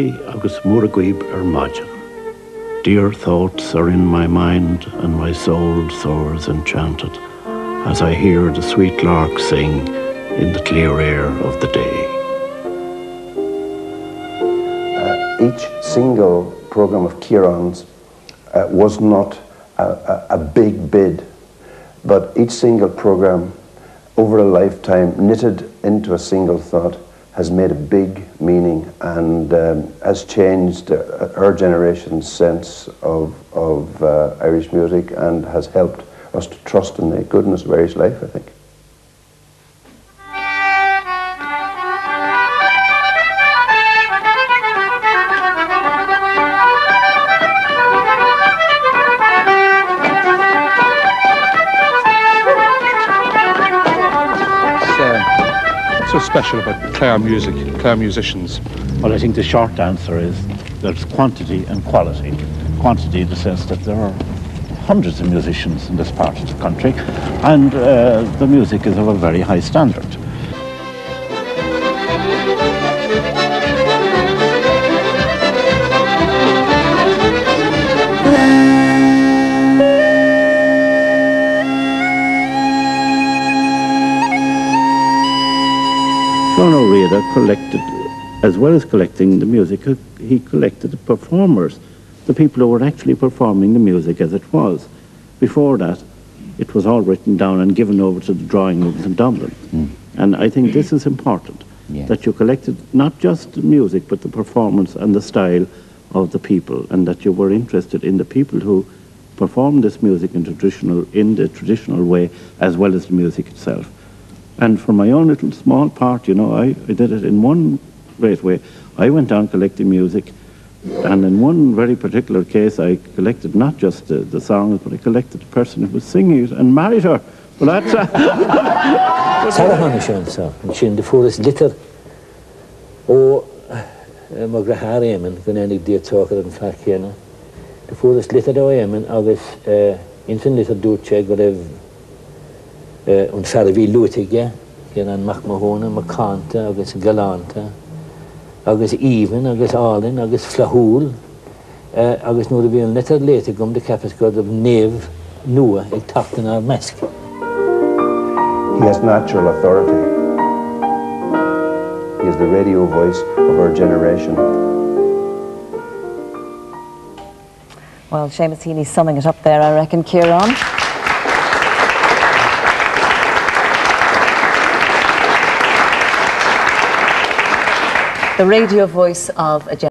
agus muragweeb maidin. Dear thoughts are in my mind, and my soul soars enchanted as I hear the sweet lark sing in the clear air of the day. Each single programme of Ciarán's was not a big bid, but each single programme over a lifetime, knitted into a single thought, has made a big meaning and has changed our generation's sense of Irish music and has helped us to trust in the goodness of Irish life, I think. So special about Clare music, Clare musicians? Well, I think the short answer is there's quantity and quality. Quantity in the sense that there are hundreds of musicians in this part of the country, and the music is of a very high standard. Rita collected, as well as collecting the music, he collected the performers, the people who were actually performing the music as it was. Before that, it was all written down and given over to the drawing rooms in Dublin. And I think this is important, that you collected not just the music, but the performance and the style of the people, and that you were interested in the people who performed this music in the traditional way, as well as the music itself. And for my own little small part, you know, I did it in one great way. I went down collecting music, and in one very particular case, I collected not just the songs, but I collected the person who was singing it and married her. Well, that's... Sarah Hanna so, and she in the forest litter. Oh, Magrahar Eamon, when any dear talker and Fakena. The forest litter o Eamon, August, infant litter duce, whatever. Und Sarah vi lutige, Ciarán Mac Mathúna, Macanta, agus Galanta, agus Even, agus Alin, agus Flahúl, agus nuair a bhí an litir léite gom de cepas god of neve nua ag tachtan ar mesk. He has natural authority. He is the radio voice of our generation. Well, Seamus Heaney's summing it up there, I reckon, Ciarán. The radio voice of a generation.